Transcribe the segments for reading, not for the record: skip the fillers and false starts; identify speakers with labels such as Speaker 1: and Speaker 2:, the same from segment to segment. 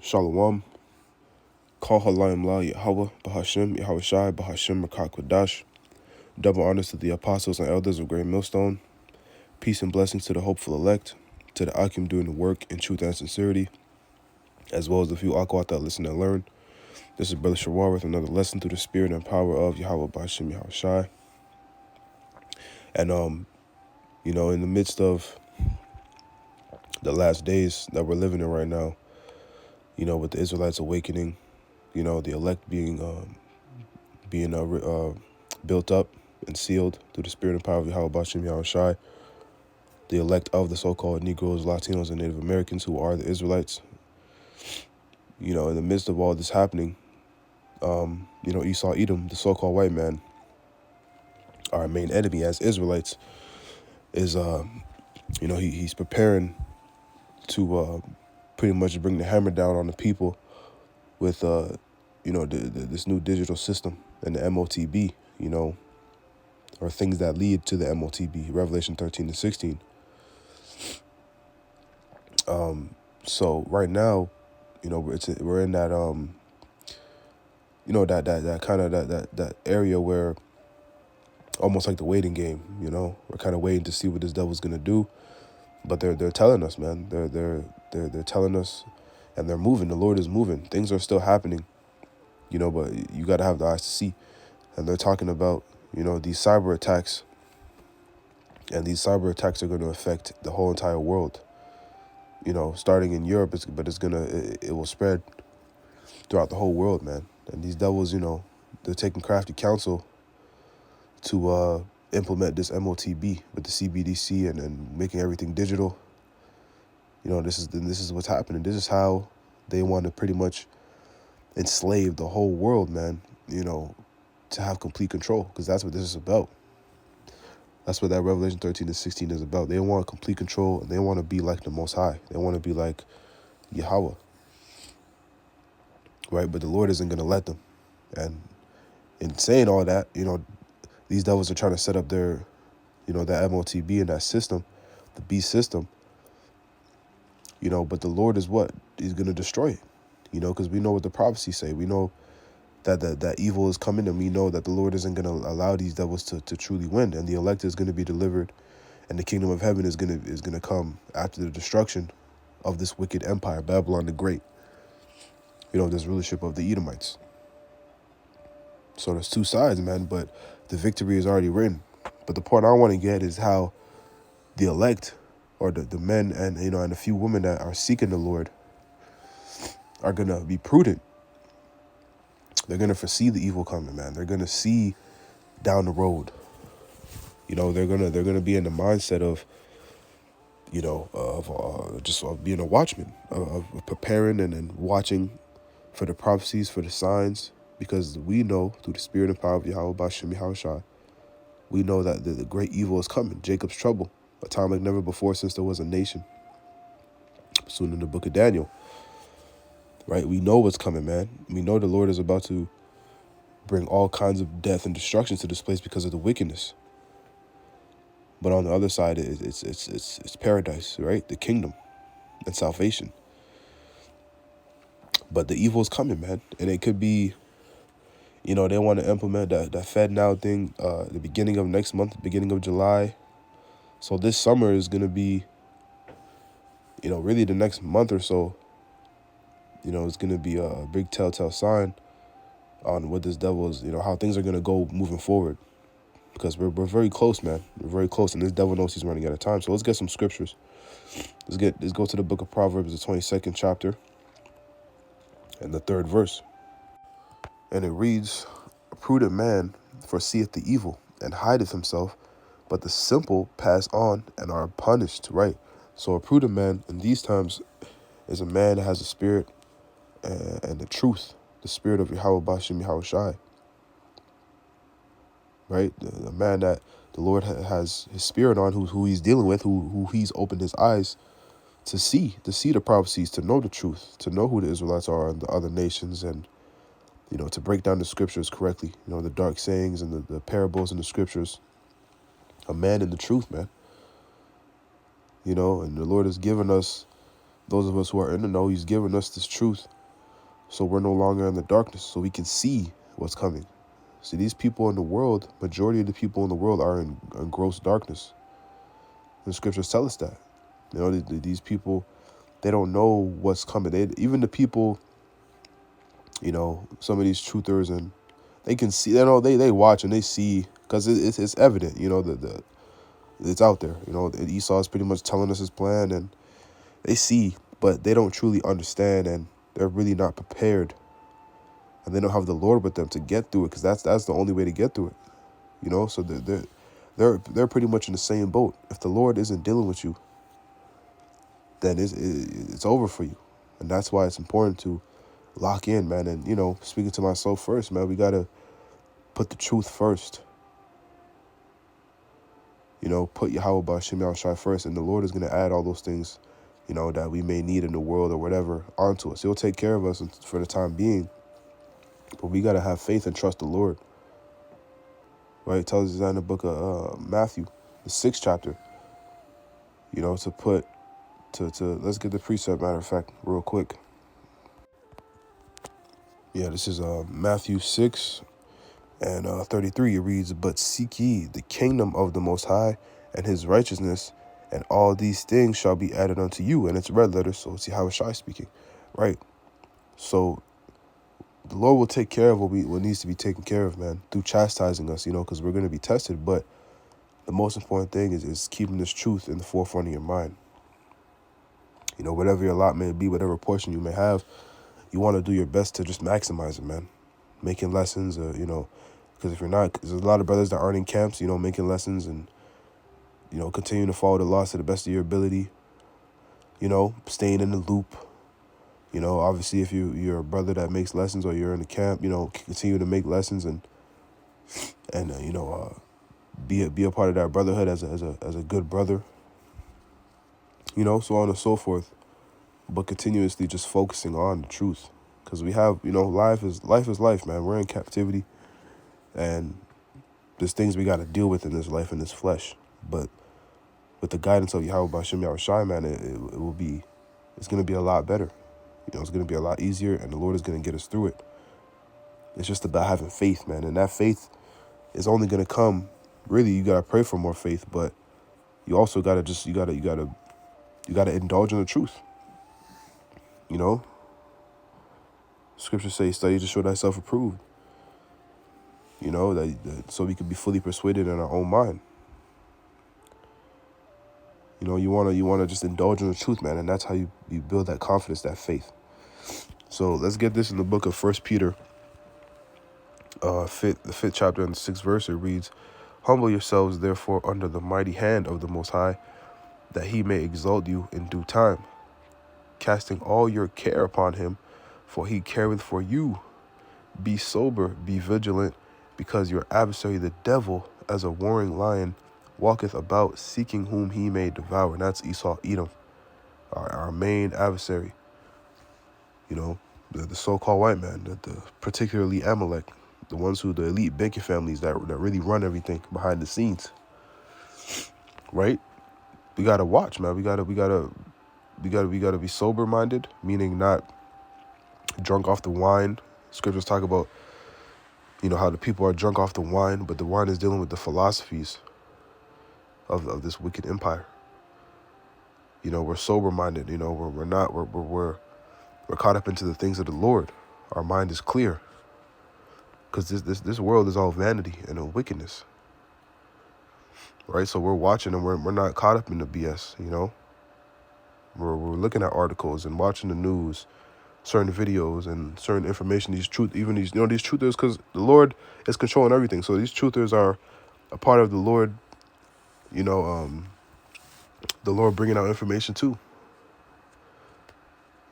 Speaker 1: Shalom. Call Halayim La Yahweh, Bahashem, Yahweh Shai, Bahashem, Rakak Kodash. Double honors to the apostles and elders of Great Millstone. Peace and blessings to the hopeful elect, to the Akim doing the work in truth and sincerity, as well as the few Akwat that listen and learn. This is Brother Shawar with another lesson through the spirit and power of Yahweh, Bahashem, Yahweh Shai. And, in the midst of the last days that we're living in right now, with the Israelites awakening, the elect being built up and sealed through the spirit and power of Yahweh Bashem Yahweh Shai, the elect of the so-called Negros, Latinos, and Native Americans who are the Israelites. In the midst of all this happening, Esau Edom, the so-called white man, our main enemy as Israelites, is he's preparing to pretty much bring the hammer down on the people with this new digital system and the MOTB, or things that lead to the MOTB, Revelation 13 to 16. So right now, we're in that that kind of that area where almost like the waiting game, we're kind of waiting to see what this devil's gonna do, but they're telling us, man, they're telling us, and they're moving. The Lord is moving. Things are still happening, but you got to have the eyes to see. And they're talking about, these cyber attacks, and these cyber attacks are going to affect the whole entire world. Starting in Europe, but it will spread throughout the whole world, man. And these devils, they're taking crafty counsel to implement this MOTB with the CBDC and making everything digital. This is what's happening. This is how they want to pretty much enslave the whole world, man, to have complete control, because that's what this is about. That's what that Revelation 13 to 16 is about. They want complete control, and they want to be like the Most High. They want to be like Yahweh, right? But the Lord isn't going to let them. And in saying all that, these devils are trying to set up their, that MOTB and that system, the beast system, but the Lord is what? He's going to destroy it, because we know what the prophecies say. We know that evil is coming, and we know that the Lord isn't going to allow these devils to truly win, and the elect is going to be delivered, and the kingdom of heaven is going to come after the destruction of this wicked empire, Babylon the Great, this rulership of the Edomites. So there's two sides, man, but the victory is already written. But the point I want to get is how the elect, or the men and and a few women that are seeking the Lord, are going to be prudent. They're going to foresee the evil coming, man. They're going to see down the road. They're going to be in the mindset of, of being a watchman, of preparing and watching for the prophecies, for the signs, because we know through the spirit and power of Yahweh Bashem Yahweh Shai, we know that the great evil is coming, Jacob's trouble, a time like never before since there was a nation. Soon in the book of Daniel. Right, we know what's coming, man. We know the Lord is about to bring all kinds of death and destruction to this place because of the wickedness. But on the other side, it's paradise, right? The kingdom and salvation. But the evil is coming, man, and it could be, they want to implement that Fed now thing, the beginning of next month, beginning of July. So this summer is gonna be, really the next month or so. It's going to be a big telltale sign on what this devil is, how things are going to go moving forward. Because we're very close, man. We're very close, and this devil knows he's running out of time. So let's get some scriptures. Let's go to the book of Proverbs, the 22nd chapter, and the 3rd verse. And it reads, "A prudent man foreseeth the evil, and hideth himself, but the simple pass on and are punished." Right? So a prudent man in these times is a man that has a spirit and the truth, the spirit of Yahweh Bashem Yahweh Shai, right? The man that the Lord has his spirit on, who he's dealing with, who he's opened his eyes to see the prophecies, to know the truth, to know who the Israelites are and the other nations, and to break down the scriptures correctly, the dark sayings and the parables in the scriptures. A man in the truth, man. And the Lord has given us Those of us who are in the know, he's given us this truth. So we're no longer in the darkness, so we can see what's coming. See, these people in the world, majority of the people in the world are in gross darkness. The scriptures tell us that. You know, these people, they don't know what's coming. Even the people, you know, some of these truthers, and they can see, you know, they watch and they see, because it's evident, you know, it's out there. You know, Esau is pretty much telling us his plan, and they see, but they don't truly understand, and they're really not prepared, and they don't have the Lord with them to get through it, because that's the only way to get through it. You know, so they're pretty much in the same boat. If the Lord isn't dealing with you, then it's over for you, and that's why it's important to lock in, man. And you know, speaking to myself first, man, we gotta put the truth first. You know, put Yahweh B'Shem Yahushua first, and the Lord is gonna add all those things, you know, that we may need in the world or whatever onto us. He'll take care of us for the time being, but we gotta have faith and trust the Lord. Right? It tells us that in the book of Matthew, the 6th chapter. You know, let's get the precept, matter of fact, real quick. Yeah, this is Matthew 6 and 33. It reads, "But seek ye the kingdom of the Most High and his righteousness, and all these things shall be added unto you." And it's red letters, so it's Yahweh speaking, right? So the Lord will take care of what needs to be taken care of, man, through chastising us, you know, because we're going to be tested. But the most important thing is keeping this truth in the forefront of your mind. You know, whatever your lot may be, whatever portion you may have, you want to do your best to just maximize it, man. Making lessons, you know, because if you're not, there's a lot of brothers that aren't in camps, you know, making lessons and, you know, continuing to follow the laws to the best of your ability, you know, staying in the loop. You know, obviously, if you're a brother that makes lessons or you're in the camp, you know, continue to make lessons and you know, be a part of that brotherhood as a good brother. You know, so on and so forth. But continuously just focusing on the truth, because we have, you know, life is life, man. We're in captivity, and there's things we got to deal with in this life, in this flesh. But with the guidance of Yahweh B'Shem Yahushua, man, it's going to be a lot better. You know, it's going to be a lot easier, and the Lord is going to get us through it. It's just about having faith, man, and that faith is only going to come. Really, you got to pray for more faith, but you also got to you got to indulge in the truth. You know, scriptures say, study to show thyself approved. You know, that so we could be fully persuaded in our own mind. You know, you wanna just indulge in the truth, man, and that's how you build that confidence, that faith. So let's get this in the book of 1 Peter, the 5th chapter and the 6th verse. It reads, "Humble yourselves, therefore, under the mighty hand of the Most High, that he may exalt you in due time, casting all your care upon him, for he careth for you. Be sober, be vigilant, because your adversary the devil, as a roaring lion, walketh about, seeking whom he may devour." And that's Esau, Edom, our main adversary. You know, the so-called white man, the particularly Amalek, the ones the elite banking families that really run everything behind the scenes. Right? We gotta watch, man. We gotta be sober-minded, meaning not drunk off the wine. Scriptures talk about, you know, how the people are drunk off the wine, but the wine is dealing with the philosophies of this wicked empire. You know, we're sober-minded. You know, we're caught up into the things of the Lord. Our mind is clear, because this world is all vanity and wickedness. Right? So we're watching, and we're not caught up in the BS. You know, we're looking at articles and watching the news, certain videos and certain information. These truthers, because the Lord is controlling everything. So these truthers are a part of the Lord. You know, the Lord bringing out information too.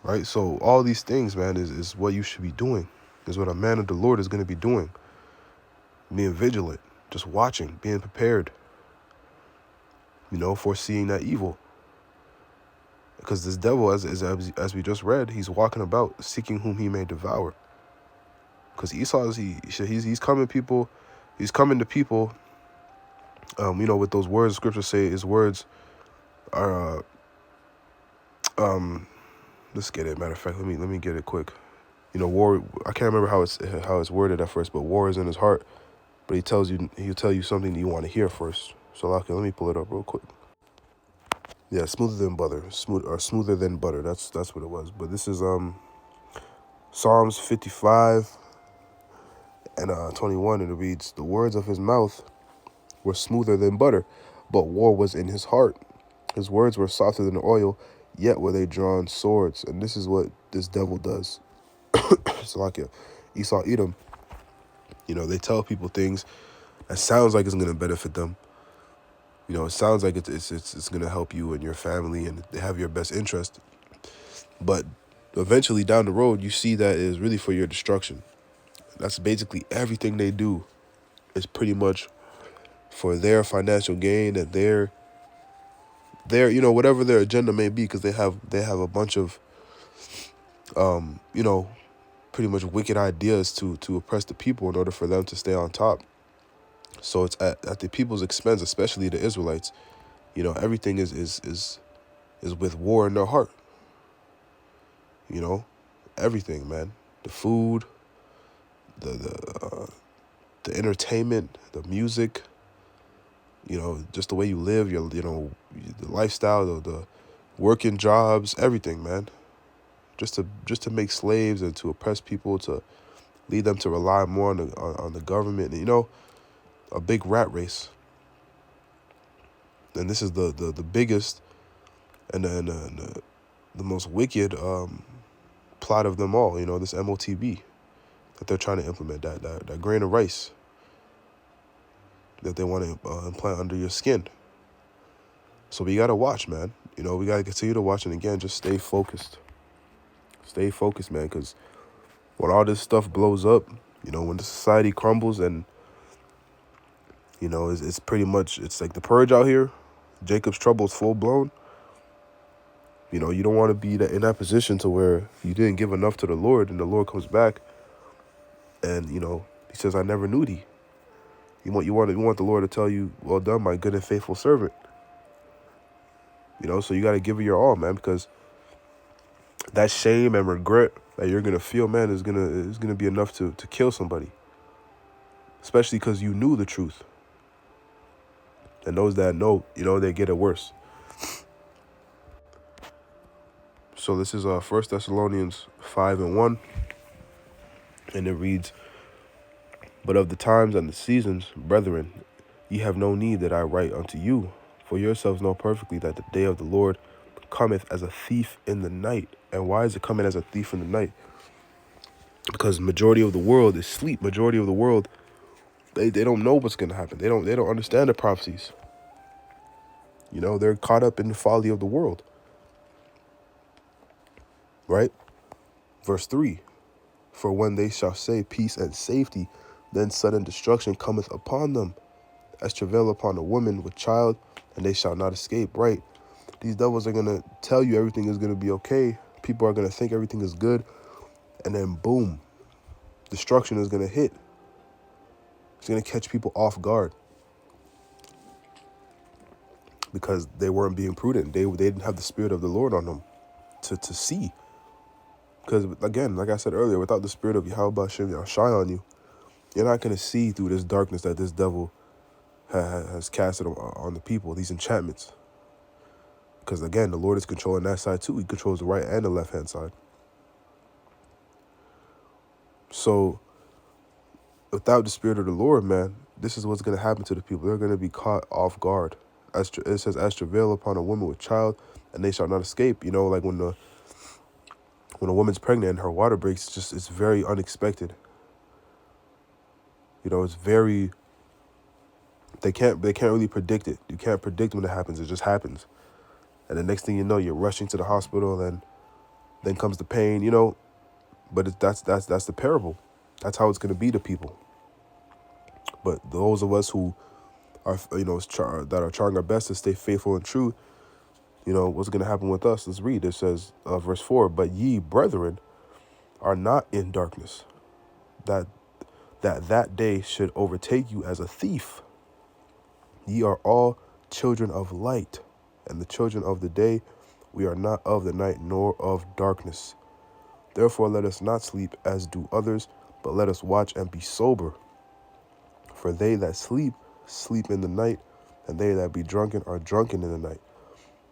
Speaker 1: Right? So all these things, man, is what you should be doing. Is what a man of the Lord is going to be doing. Being vigilant, just watching, being prepared. You know, foreseeing that evil. Because this devil, as we just read, he's walking about seeking whom he may devour. Because Esau he's coming people, he's coming to people. You know, with those words, scriptures say his words are Let's get it. Matter of fact, let me get it quick. You know, war. I can't remember how it's worded at first, but war is in his heart. But he'll tell you something that you want to hear first. So, okay, let me pull it up real quick. Yeah, smoother than butter, smoother than butter. That's what it was. But this is Psalms 55 and 21, and it reads, "The words of his mouth were smoother than butter, but war was in his heart. His words were softer than oil, yet were they drawn swords." And this is what this devil does. It's like Esau, Edom. You know, they tell people things that sounds like it's going to benefit them. You know, it sounds like it's going to help you and your family, and they have your best interest. But eventually down the road, you see that it is really for your destruction. That's basically everything they do is pretty much for their financial gain and their you know, whatever their agenda may be, because they have a bunch of you know, pretty much wicked ideas to oppress the people in order for them to stay on top. So it's at the people's expense, especially the Israelites. You know, everything is with war in their heart. You know, everything, man. The food, the entertainment, the music. You know, just the way you live, the lifestyle, the working jobs, everything, man. Just to make slaves and to oppress people, to lead them to rely more on the government. You know, a big rat race. And this is the biggest and the most wicked plot of them all. You know, this MOTB that they're trying to implement, that grain of rice that they want to implant under your skin. So we got to watch, man. You know, we got to continue to watch, and again, just stay focused. Stay focused, man, because when all this stuff blows up, you know, when the society crumbles, and, you know, it's pretty much, it's like the purge out here. Jacob's trouble is full blown. You know, you don't want to be in that position to where you didn't give enough to the Lord, and the Lord comes back and, you know, he says, "I never knew thee." You want the Lord to tell you, "Well done, my good and faithful servant." You know, so you got to give it your all, man, because that shame and regret that you're going to feel, man, is going to be enough to kill somebody. Especially because you knew the truth. And those that know, you know, they get it worse. So this is 1 Thessalonians 5:1. And it reads, "But of the times and the seasons, brethren, ye have no need that I write unto you. For yourselves know perfectly that the day of the Lord cometh as a thief in the night." And why is it coming as a thief in the night? Because majority of the world is asleep. Majority of the world, they don't know what's going to happen. They don't understand the prophecies. You know, they're caught up in the folly of the world. Right? Verse 3. "For when they shall say peace and safety, then sudden destruction cometh upon them, as travail upon a woman with child, and they shall not escape." Right? These devils are going to tell you everything is going to be okay. People are going to think everything is good. And then boom, destruction is going to hit. It's going to catch people off guard. Because they weren't being prudent. They didn't have the Spirit of the Lord on them to see. Because, again, like I said earlier, without the Spirit of Yahweh Shai on you, you're not going to see through this darkness that this devil has casted on the people, these enchantments. Because, again, the Lord is controlling that side too. He controls the right and the left-hand side. So, without the Spirit of the Lord, man, this is what's going to happen to the people. They're going to be caught off guard. As it says, "As travail upon a woman with child, and they shall not escape." You know, like when a woman's pregnant and her water breaks, it's very unexpected. You know, it's very, they can't really predict it. You can't predict when it happens. It just happens. And the next thing you know, you're rushing to the hospital, and then comes the pain, you know. But that's the parable. That's how it's going to be to people. But those of us who are, you know, that are trying our best to stay faithful and true, you know, what's going to happen with us? Let's read. It says, verse 4, "But ye, brethren, are not in darkness, that day should overtake you as a thief. Ye are all children of light, and the children of the day. We are not of the night nor of darkness. Therefore let us not sleep as do others, but let us watch and be sober. For they that sleep, sleep in the night, and they that be drunken are drunken in the night.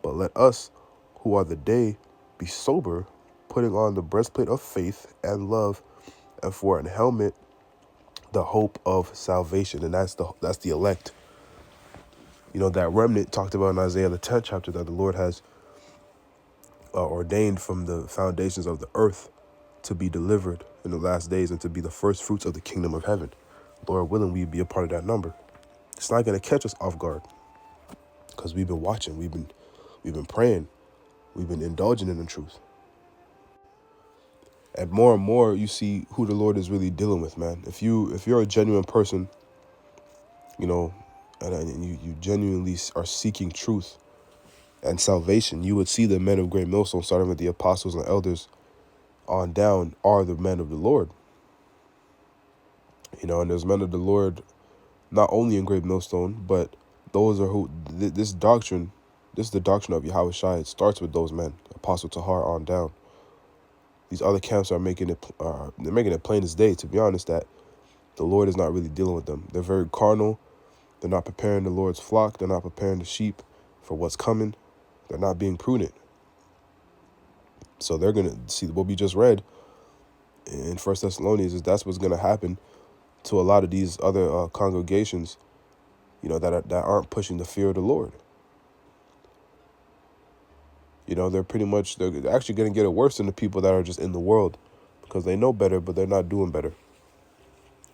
Speaker 1: But let us, who are the day, be sober, putting on the breastplate of faith and love, and for an helmet, the hope of salvation. And that's the elect. You know, that remnant talked about in Isaiah the 10th chapter that the Lord has ordained from the foundations of the earth to be delivered in the last days and to be the first fruits of the kingdom of heaven. Lord willing, we be a part of that number. It's not going to catch us off guard because we've been watching, we've been praying, we've been indulging in the truth. And more you see who the Lord is really dealing with, man. If you're a genuine person, you know, and you genuinely are seeking truth and salvation, you would see the men of Great Millstone, starting with the apostles and elders on down, are the men of the Lord. You know, and there's men of the Lord not only in Great Millstone, but those are who this is the doctrine of Yahushua. It starts with those men, Apostle Tahar on down. These other camps are making it plain as day, to be honest, that the Lord is not really dealing with them. They're very carnal. They're not preparing the Lord's flock. They're not preparing the sheep for what's coming. They're not being prudent. So they're going to see what we just read in 1 Thessalonians is that's what's going to happen to a lot of these other congregations, you know, that aren't pushing the fear of the Lord. You know, they're actually going to get it worse than the people that are just in the world because they know better, but they're not doing better.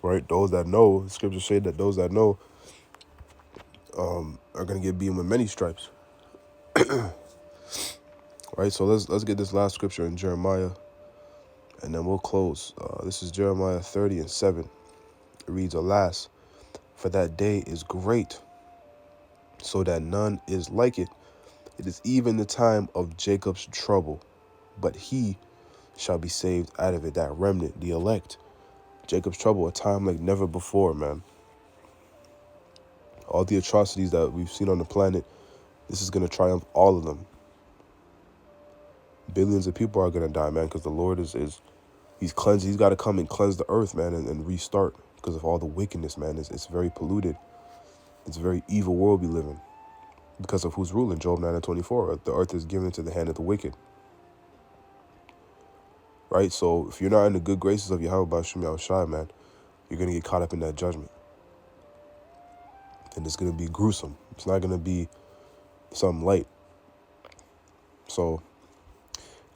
Speaker 1: Right? Those that know, the scriptures say that those that know are going to get beaten with many stripes. Right? So let's get this last scripture in Jeremiah, and then we'll close. This is Jeremiah 30:7. It reads, Alas, for that day is great, so that none is like it. It is even the time of Jacob's trouble, but he shall be saved out of it. That remnant, the elect. Jacob's trouble, a time like never before, man. All the atrocities that we've seen on the planet, this is going to triumph all of them. Billions of people are going to die, man, because the Lord he's cleansed. He's got to come and cleanse the earth, man, and restart because of all the wickedness, man. It's very polluted. It's a very evil world we live in because of who's ruling. Job 9:24. The earth is given into the hand of the wicked. Right? So if you're not in the good graces of Yahweh B'Shem Yahushua, man, you're going to get caught up in that judgment. And it's going to be gruesome. It's not going to be something light. So,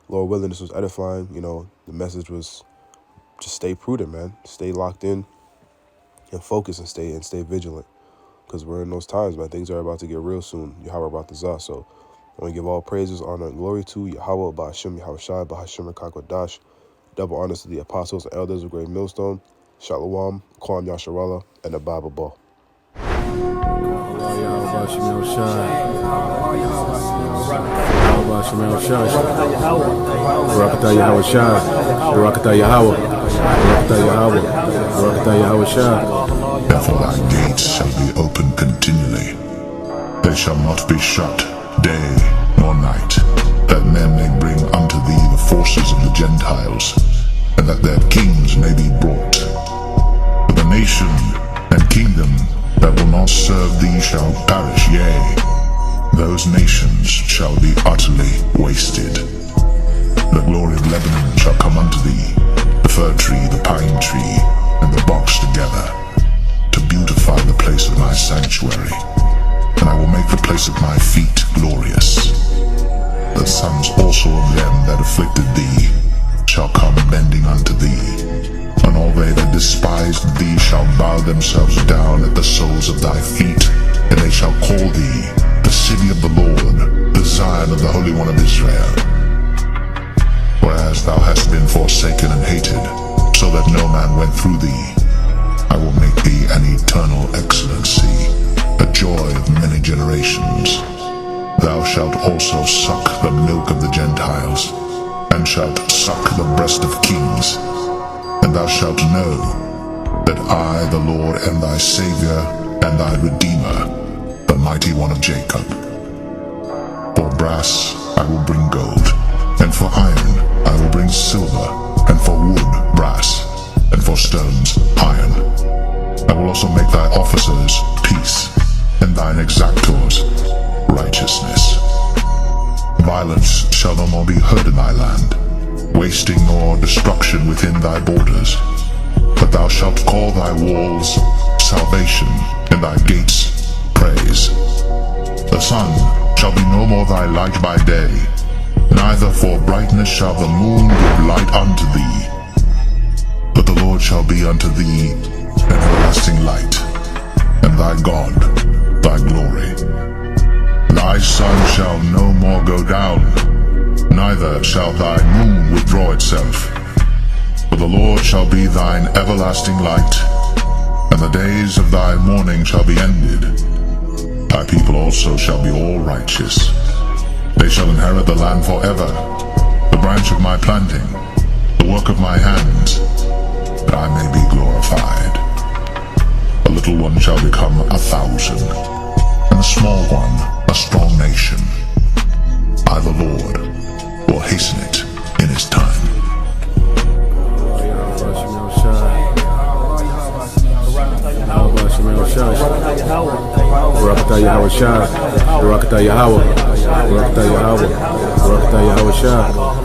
Speaker 1: Lord willing, this was edifying. You know, the message was just stay prudent, man. Stay locked in and focus and stay vigilant. Because we're in those times, man. Things are about to get real soon. Yahweh about to zah. So I want to give all praises, honor, and glory to Yahweh B'Shem Yahushua, B'Hashem Kakwadash. Double honors to the apostles and elders of Great Millstone. Shalom, Kwam Yasharala, and the Bible Ball.
Speaker 2: Therefore thy gates shall be open continually. They shall not be shut day nor night, that men may bring unto thee the forces of the Gentiles, and that their kings may be brought. For the nation and kingdom that will not serve thee shall perish, yea, those nations shall be utterly wasted. The glory of Lebanon shall come unto thee, the fir tree, the pine tree, and the box together, to beautify the place of my sanctuary. And I will make the place of my feet glorious. The sons also of them that afflicted thee shall come bending unto thee, and all they that despised thee shall bow themselves down at the soles of thy feet, and they shall call thee the city of the Lord, the Zion of the Holy One of Israel. Whereas thou hast been forsaken and hated, so that no man went through thee, I will make thee an eternal excellency, a joy of many generations. Thou shalt also suck the milk of the Gentiles, and shalt suck the breast of kings. And thou shalt know that I, the Lord, am thy Savior and thy Redeemer, the Mighty One of Jacob. For brass I will bring gold, and for iron I will bring silver, and for wood brass, and for stones iron. I will also make thy officers peace, and thine exactors righteousness. Violence shall no more be heard in thy land, wasting nor destruction within thy borders. But thou shalt call thy walls salvation, and thy gates praise. The sun shall be no more thy light by day, neither for brightness shall the moon give light unto thee. But the Lord shall be unto thee an everlasting light, and thy God thy glory. Thy sun shall no more go down, neither shall thy moon withdraw itself. For the Lord shall be thine everlasting light, and the days of thy mourning shall be ended. Thy people also shall be all righteous. They shall inherit the land forever, the branch of my planting, the work of my hands, that I may be glorified. A little one shall become 1,000, and a small one a strong nation. I, the Lord, will hasten it in his time.
Speaker 3: Barakatah Yahweh Shah, Barakatah Yahweh, Barakatah Yahweh, Barakatah Yahweh Shah.